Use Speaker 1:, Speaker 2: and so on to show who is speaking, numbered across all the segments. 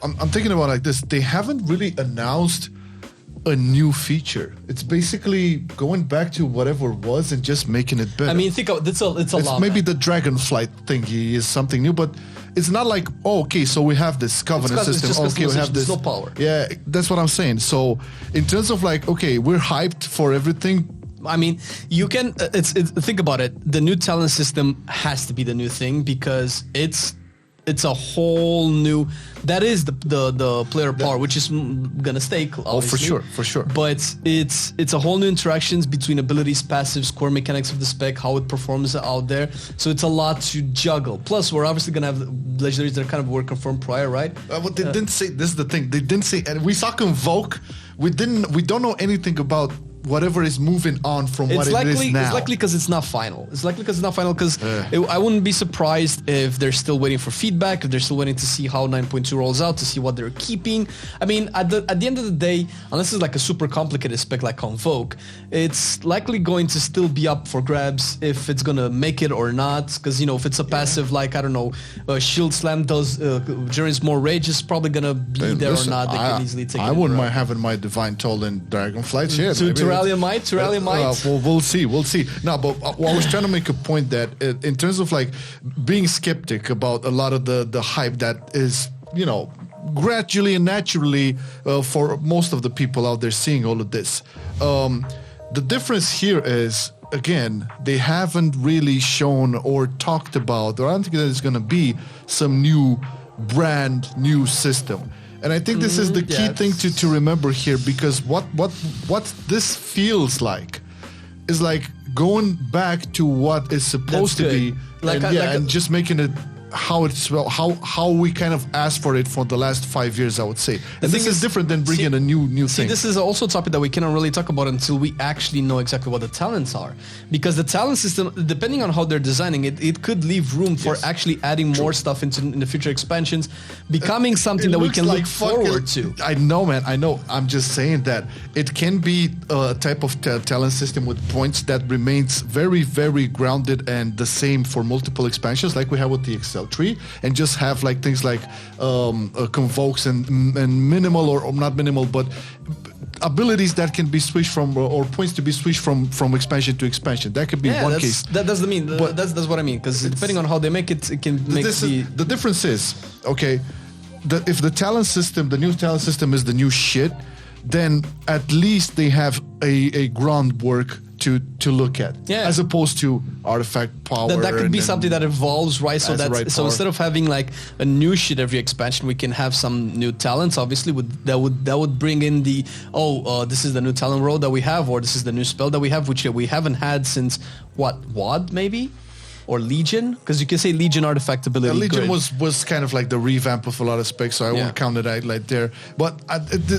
Speaker 1: I'm thinking about like this. They haven't really announced a new feature. It's basically going back to whatever it was and just making it better.
Speaker 2: I mean, think of it's a lot.
Speaker 1: Maybe the Dragonflight thingy is something new, but it's not like, oh, okay, so we have this covenant system. Okay, we have this.
Speaker 2: No power.
Speaker 1: Yeah, that's what I'm saying. So in terms of like, okay, we're hyped for everything.
Speaker 2: I mean, you can. Think about it. The new talent system has to be the new thing because it's a whole new. That is the player power, which is gonna stay.
Speaker 1: Oh, for sure.
Speaker 2: But it's a whole new interactions between abilities, passives, core mechanics of the spec, how it performs out there. So it's a lot to juggle. Plus, we're obviously gonna have legendaries that kind of were confirmed prior, right?
Speaker 1: But they didn't say. This is the thing. They didn't say. And we saw Convoke. We don't know anything about whatever is moving on from what it is now.
Speaker 2: It's likely because it's not final. Because I wouldn't be surprised if they're still waiting for feedback, if they're still waiting to see how 9.2 rolls out, to see what they're keeping. I mean, at the end of the day, unless it's like a super complicated spec like Convoke, it's likely going to still be up for grabs if it's going to make it or not. Because, if it's a passive like, I don't know, Shield Slam does, generates more rage, it's probably going to be there or not. They can easily take it.
Speaker 1: I wouldn't mind having my Divine Toll and Dragonflight. Yeah,
Speaker 2: to rally a might.
Speaker 1: We'll see. No, but I was trying to make a point that in terms of like being skeptic about a lot of the hype that is, gradually and naturally for most of the people out there seeing all of this. The difference here is, again, they haven't really shown or talked about, or I don't think that it's going to be some brand new system. And I think this is the key thing to remember here, because what this feels like is like going back to what is supposed to be, and just making it how we kind of asked for it for the last 5 years, I would say. And this is different than bringing a new thing.
Speaker 2: This is also a topic that we cannot really talk about until we actually know exactly what the talents are. Because the talent system, depending on how they're designing it, it could leave room for actually adding more stuff in the future expansions, becoming something that we can look forward to.
Speaker 1: I know, man. I know. I'm just saying that it can be a type of talent system with points that remains very, very grounded and the same for multiple expansions, like we have with the Excel tree, and just have like things like convokes and minimal or not minimal, but abilities that can be switched from, or points to be switched from expansion to expansion. That could be one case.
Speaker 2: That's what I mean. Because depending on how they make it, it can make
Speaker 1: the difference is, okay, if the talent system, the new talent system is the new shit, then at least they have a groundwork to look at, as opposed to artifact power.
Speaker 2: That could be something that evolves, right? So instead of having like a new shit every expansion, we can have some new talents. Obviously, that would bring in the this is the new talent roll that we have, or this is the new spell that we have, which we haven't had since WoD maybe. Or Legion, because you can say Legion artifact ability.
Speaker 1: Legion was kind of like the revamp of a lot of specs, so I won't count it out like there. But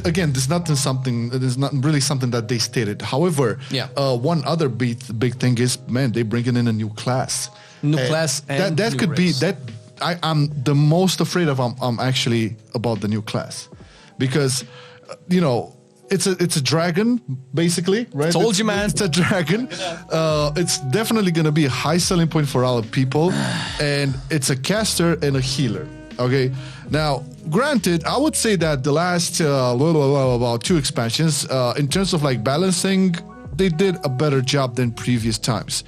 Speaker 1: again, there's not really something that they stated. However, one other big thing is, man, they bringing in a new class. That could be that. I'm the most afraid of. I'm actually about the new class, because It's a dragon, basically, right?
Speaker 2: Told you, man.
Speaker 1: It's a dragon. It's definitely going to be a high selling point for our people. And it's a caster and a healer, okay? Now, granted, I would say that the last about 2 expansions, in terms of like balancing, they did a better job than previous times.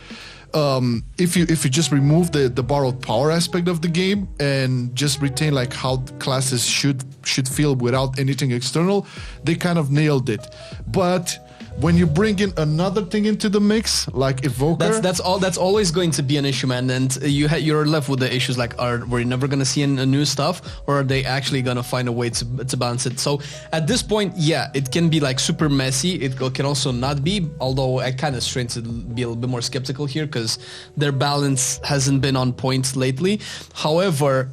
Speaker 1: If you just remove the borrowed power aspect of the game and just retain like how classes should feel without anything external, they kind of nailed it. But when you bring in another thing into the mix, like evoker,
Speaker 2: that's always going to be an issue, man. And you're left with the issues like, we're never going to see a new stuff, or are they actually going to find a way to balance it? So at this point, it can be like super messy. It can also not be, although I kind of strain to be a little bit more skeptical here because their balance hasn't been on point lately. However,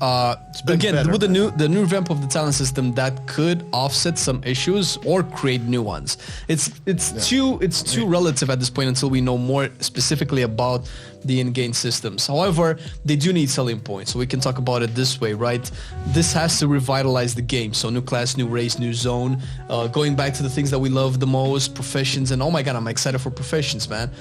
Speaker 2: again, with the new revamp of the talent system, that could offset some issues or create new ones. It's too relative at this point until we know more specifically about the in-game systems. However, they do need selling points, so we can talk about it this way, right? This has to revitalize the game. So new class, new race, new zone, going back to the things that we love the most, professions, and oh my god, I'm excited for professions, man.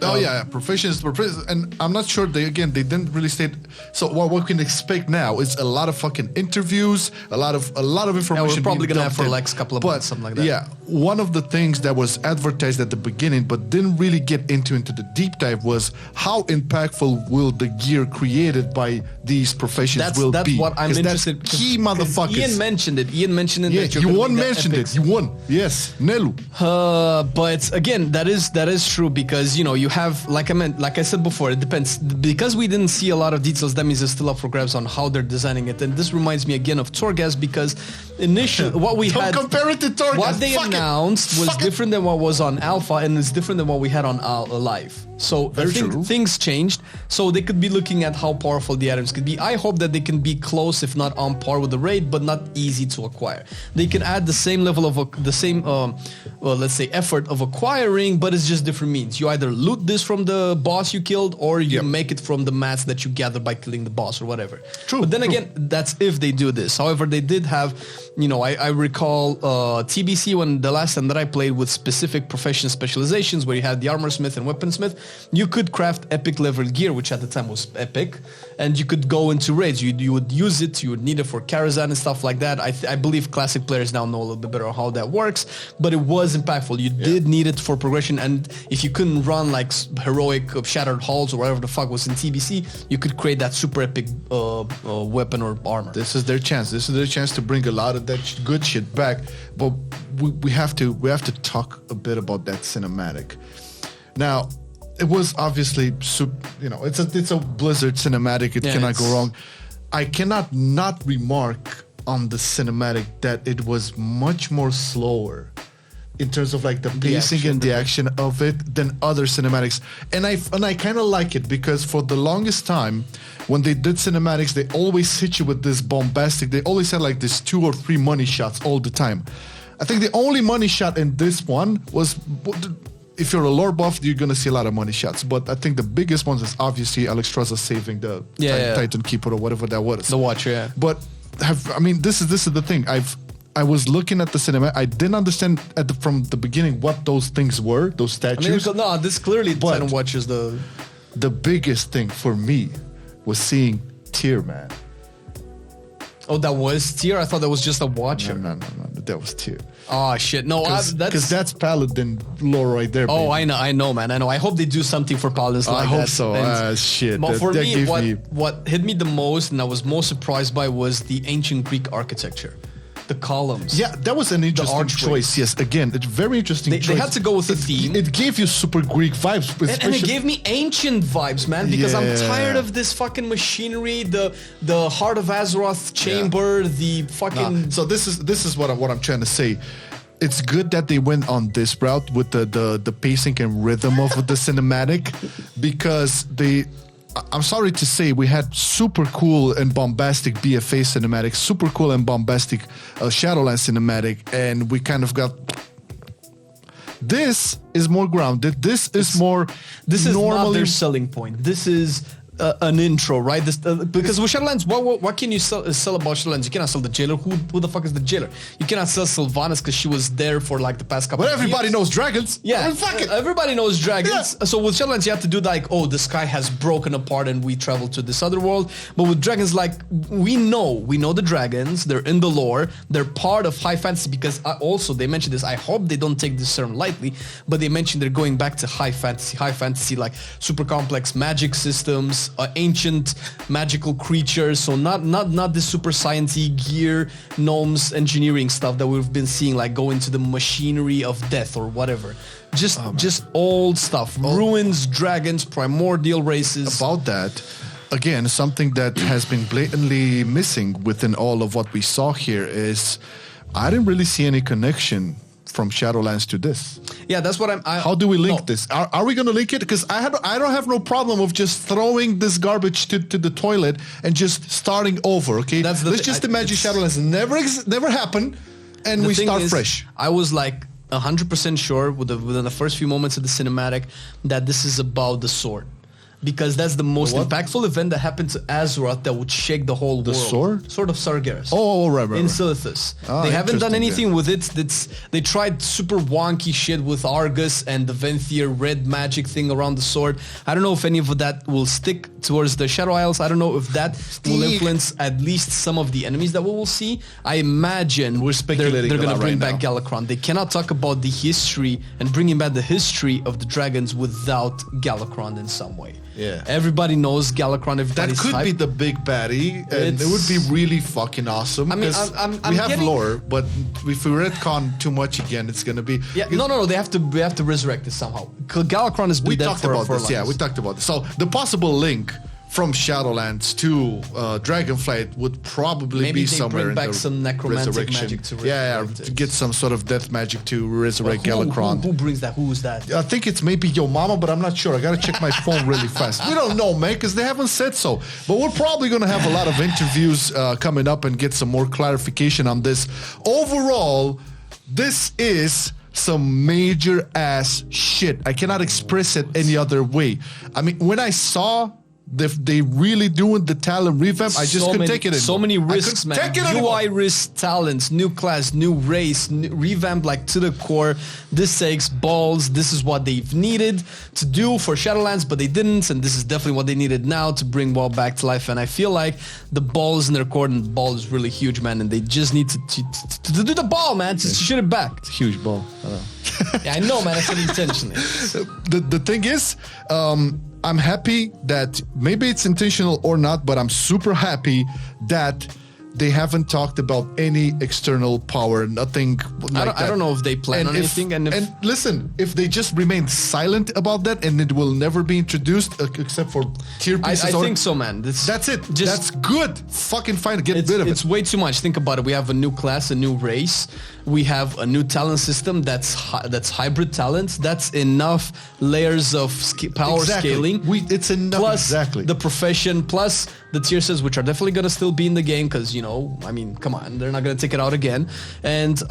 Speaker 1: Oh yeah, proficiency, and I'm not sure they didn't really state. So what we can expect now is a lot of fucking interviews, a lot of information.
Speaker 2: Yeah, we're probably
Speaker 1: being
Speaker 2: gonna have for
Speaker 1: dumped
Speaker 2: like a couple of months, something like that.
Speaker 1: Yeah, one of the things that was advertised at the beginning, but didn't really get into the deep dive, was how impactful will the gear created by these professions
Speaker 2: That's
Speaker 1: be.
Speaker 2: what I'm interested.
Speaker 1: That's key, motherfuckers.
Speaker 2: Ian mentioned it.
Speaker 1: Yeah, you won mentioned it. You won. Yes, Nelu.
Speaker 2: But again, that is true, because you have, like I said before, it depends, because we didn't see a lot of details. That means it's still up for grabs on how they're designing it. And this reminds me again of Torghast, because initially what we
Speaker 1: Don't
Speaker 2: had,
Speaker 1: compare it to Torghast.
Speaker 2: what they announced was different than what was on Alpha, and it's different than what we had on Live. So I think things changed. So they could be looking at how powerful the items could be. I hope that they can be close, if not on par with the raid, but not easy to acquire. They can add the same level of let's say effort of acquiring, but it's just different means. You either loot this from the boss you killed, or you make it from the mats that you gather by killing the boss or whatever. True. But then again, that's if they do this. However, they did have, I recall TBC, when the last time that I played with specific profession specializations, where you had the armor smith and weaponsmith, you could craft epic level gear, which at the time was epic, and you could go into raids. You would use it, you would need it for Karazhan and stuff like that. I believe classic players now know a little bit better how that works, but it was impactful. You did need it for progression, and if you couldn't run like heroic Shattered Halls or whatever the fuck was in TBC, you could create that super epic weapon or armor.
Speaker 1: This is their chance. This is their chance to bring a lot of that good shit back. But we have to talk a bit about that cinematic. Now, it was obviously it's a Blizzard cinematic. It cannot go wrong. I cannot not remark on the cinematic that it was much more slower in terms of like the pacing and the action of it than other cinematics. And I kind of like it, because for the longest time when they did cinematics, they always hit you with this bombastic, they always had like this 2 or 3 money shots all the time. I think the only money shot in this one was, if you're a lore buff, you're going to see a lot of money shots. But I think the biggest ones is obviously Alexstrasza saving the Titan Keeper or whatever that was.
Speaker 2: The Watcher, yeah.
Speaker 1: But this is the thing. I was looking at the cinema. I didn't understand from the beginning what those things were, those statues.
Speaker 2: This clearly Titan Watchers
Speaker 1: the biggest thing for me was seeing Tyr, man.
Speaker 2: Oh, that was Tyr? I thought that was just a Watcher.
Speaker 1: No, that was Tyr.
Speaker 2: Oh shit! No,
Speaker 1: because that's Paladin lore right there.
Speaker 2: Oh,
Speaker 1: baby.
Speaker 2: I know, man. I know. I hope they do something for Paladins like that.
Speaker 1: I hope so. Shit.
Speaker 2: But for me, what hit me the most and I was most surprised by was the ancient Greek architecture. The columns.
Speaker 1: Yeah, that was an interesting choice. Yes, again, it's very interesting choice.
Speaker 2: They had to go with the theme.
Speaker 1: It gave you super Greek vibes.
Speaker 2: And it gave me ancient vibes, man, because I'm tired of this fucking machinery, the Heart of Azeroth chamber, the fucking...
Speaker 1: So this is what I'm trying to say. It's good that they went on this route with the pacing and rhythm of the cinematic, because I'm sorry to say, we had super cool and bombastic BFA cinematic, super cool and bombastic Shadowlands cinematic, and we kind of got... This is more grounded. This is
Speaker 2: not their selling point. This is an intro, right? Because with Shadowlands, what can you sell about Shadowlands? You cannot sell the jailer. Who the fuck is the jailer? You cannot sell Sylvanas because she was there for like the past couple of years.
Speaker 1: But everybody knows dragons.
Speaker 2: Yeah,
Speaker 1: I mean, fuck it.
Speaker 2: Everybody knows dragons. Yeah. So with Shadowlands, you have to do like, oh, the sky has broken apart and we travel to this other world. But with dragons, like, we know the dragons. They're in the lore. They're part of high fantasy, because also they mentioned this. I hope they don't take this term lightly, but they mentioned they're going back to high fantasy, like super complex magic systems, ancient magical creatures. So not this super sciencey gear, gnomes, engineering stuff that we've been seeing, like go into the machinery of death or whatever. Just old stuff, ruins, dragons, primordial races.
Speaker 1: About that, again, something that has been blatantly missing within all of what we saw here is I didn't really see any connection from Shadowlands to this.
Speaker 2: Yeah, that's what
Speaker 1: how do we link this? Are we going to link it? Because I don't have no problem of just throwing this garbage to the toilet and just starting over. Okay, let's just imagine Shadowlands never happened, and we start fresh.
Speaker 2: I was like 100% sure within the first few moments of the cinematic that this is about the sword. because that's the most
Speaker 1: What?
Speaker 2: impactful event that happened to Azeroth that would shake the whole world.
Speaker 1: Sword
Speaker 2: of Sargeras.
Speaker 1: Oh, right.
Speaker 2: In Silithus.
Speaker 1: Ah,
Speaker 2: they haven't done
Speaker 1: interesting,
Speaker 2: anything with it. They tried super wonky shit with Argus and the Venthyr red magic thing around the sword. I don't know if any of that will stick towards the Shadow Isles. I don't know if that will influence at least some of the enemies that we will see. I imagine
Speaker 1: We're speculating
Speaker 2: they're going to bring
Speaker 1: right
Speaker 2: back
Speaker 1: now.
Speaker 2: Galakrond. They cannot talk about the history and bringing back the history of the dragons without Galakrond in some way.
Speaker 1: Yeah.
Speaker 2: Everybody knows Galakrond.
Speaker 1: That
Speaker 2: Everybody's
Speaker 1: could be
Speaker 2: hyped.
Speaker 1: the big baddie, and it would be really fucking awesome.
Speaker 2: I mean,
Speaker 1: 'cause
Speaker 2: I'm
Speaker 1: we have
Speaker 2: getting-
Speaker 1: lore, but if we retcon too much again, it's gonna be.
Speaker 2: Yeah, no. They have to resurrect it somehow. Galakrond has been
Speaker 1: We
Speaker 2: dead
Speaker 1: talked
Speaker 2: for
Speaker 1: about this. Yeah,
Speaker 2: longest.
Speaker 1: we talked about this. So the possible link from Shadowlands to Dragonflight would probably
Speaker 2: Maybe
Speaker 1: be
Speaker 2: they
Speaker 1: somewhere
Speaker 2: bring
Speaker 1: in
Speaker 2: back
Speaker 1: the
Speaker 2: some necromantic
Speaker 1: resurrection.
Speaker 2: magic to
Speaker 1: yeah,
Speaker 2: resurrect it.
Speaker 1: to get some sort of death magic to resurrect
Speaker 2: Who
Speaker 1: Galakrond.
Speaker 2: brings that? Who's that?
Speaker 1: I think it's maybe Yo Mama, but I'm not sure. I gotta check my phone really fast. We don't know, man, because they haven't said so. But we're probably gonna have a lot of interviews coming up and get some more clarification on this. Overall, this is some major ass shit. I cannot express it any other way. I mean, when I saw they really doing the talent revamp, I just couldn't take it anymore.
Speaker 2: So many
Speaker 1: I
Speaker 2: risks,
Speaker 1: couldn't
Speaker 2: man.
Speaker 1: take it anymore.
Speaker 2: UI risks, talents, new class, new race, revamp like to the core. This takes balls. This is what they've needed to do for Shadowlands, but they didn't, and this is definitely what they needed now to bring WoW back to life. And I feel like the ball is in their court, and the ball is really huge, man. And they just need to do the ball, man, to shoot it back.
Speaker 1: It's a huge ball. I know.
Speaker 2: Yeah, I know, man. I said intentionally.
Speaker 1: The thing is, I'm happy that maybe it's intentional or not, but I'm super happy that they haven't talked about any external power, nothing like that.
Speaker 2: I don't know if they plan on anything. And
Speaker 1: listen, if they just remain silent about that and it will never be introduced except for tier pieces.
Speaker 2: I think so, man.
Speaker 1: That's it. That's good. Fucking fine. Get rid of it.
Speaker 2: It's way too much. Think about it. We have a new class, a new race. We have a new talent system that's hybrid talents. That's enough layers of power scaling.
Speaker 1: It's enough.
Speaker 2: Plus
Speaker 1: exactly.
Speaker 2: the profession, plus the tier sets, which are definitely going to still be in the game because, you know, I mean, come on, they're not going to take it out again. And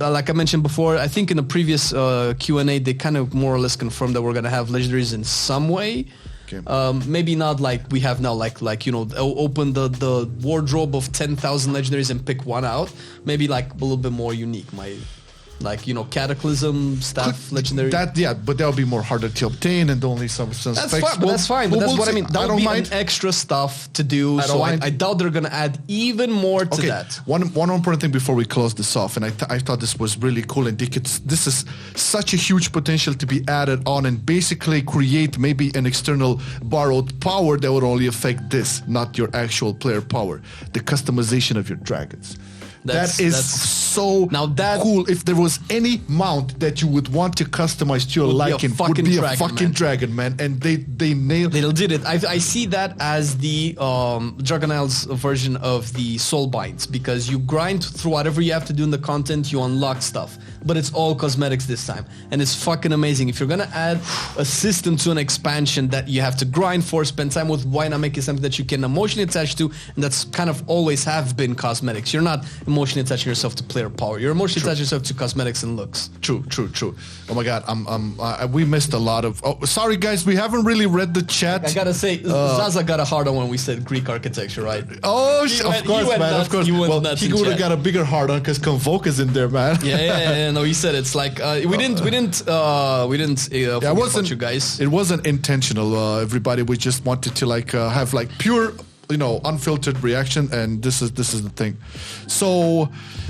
Speaker 2: like I mentioned before, I think in the previous Q&A, they kind of more or less confirmed that we're going to have legendaries in some way. Okay. Maybe not like we have now, like you know, open the wardrobe of 10,000 legendaries and pick one out. Maybe like a little bit more unique. Like, you know, Cataclysm, Staff, Legendary.
Speaker 1: But that would be more harder to obtain and only some
Speaker 2: That's
Speaker 1: specs.
Speaker 2: fine, but that's fine. But that's what I mean. That would be
Speaker 1: mind.
Speaker 2: an extra stuff to do. So I doubt they're going to add even more to that.
Speaker 1: One important thing before we close this off, and I thought this was really cool, and this is such a huge potential to be added on and basically create maybe an external borrowed power that would only affect this, not your actual player power. The customization of your dragons. That is so cool. If there was any mount that you would want to customize to your liking, would be a fucking dragon, man. And they nailed it.
Speaker 2: They did it. I see that as the Dragon Isles version of the Soul Binds, because you grind through whatever you have to do in the content, you unlock stuff. But it's all cosmetics this time. And it's fucking amazing. If you're going to add a system to an expansion that you have to grind for, spend time with, why not make it something that you can emotionally attach to? And that's kind of always have been cosmetics. You're not emotionally attaching yourself to player power. You're emotionally attaching yourself to cosmetics and looks.
Speaker 1: True. Oh my God, we missed a lot of. Oh, sorry guys, we haven't really read the chat.
Speaker 2: I gotta say, Zaza got a hard on when we said Greek architecture, right?
Speaker 1: Oh, of course, man. Of course. Well, he would have got a bigger hard on because Convoke is in there, man.
Speaker 2: Yeah. No, he said it's like we didn't. It wasn't you guys.
Speaker 1: It wasn't intentional. Everybody, we just wanted to have pure, unfiltered reaction, and this is the thing. So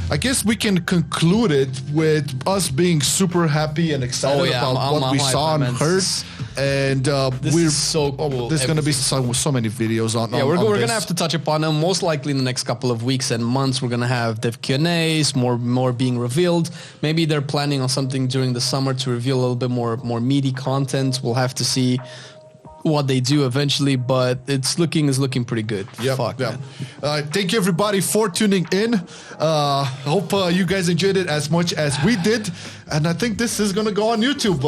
Speaker 1: I guess we can conclude it with us being super happy and excited about what we saw and heard. And
Speaker 2: is so cool.
Speaker 1: There's going to be so many videos on.
Speaker 2: Yeah, we're going to have to touch upon them. Most likely in the next couple of weeks and months, we're going to have dev Q&As, more being revealed. Maybe they're planning on something during the summer to reveal a little bit more meaty content. We'll have to see what they do eventually, but it's looking pretty good.
Speaker 1: Yeah. Thank you everybody for tuning in. Hope you guys enjoyed it as much as we did, and I think this is gonna go on YouTube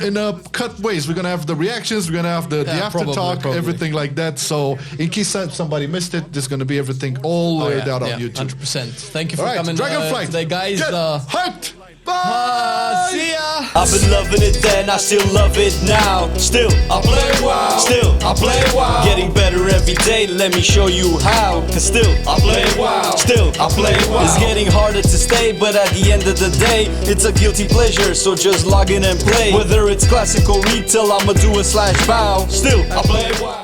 Speaker 1: in cut ways. We're gonna have the reactions, we're gonna have the after talk, everything like that. So in case somebody missed it, there's gonna be everything all laid out on YouTube.
Speaker 2: 100%. Thank you for coming,
Speaker 1: Dragonflight
Speaker 2: today, guys.
Speaker 1: Get hyped. Bye.
Speaker 2: See ya.
Speaker 3: I've been loving it then, I still love it now. Still, I play WoW. Still, I day, let me show you how. Cause still I play WoW, still I play WoW. It's getting harder to stay, but at the end of the day, it's a guilty pleasure, so just log in and play. Whether it's classical retail, I'ma do a slash bow. Still I play WoW.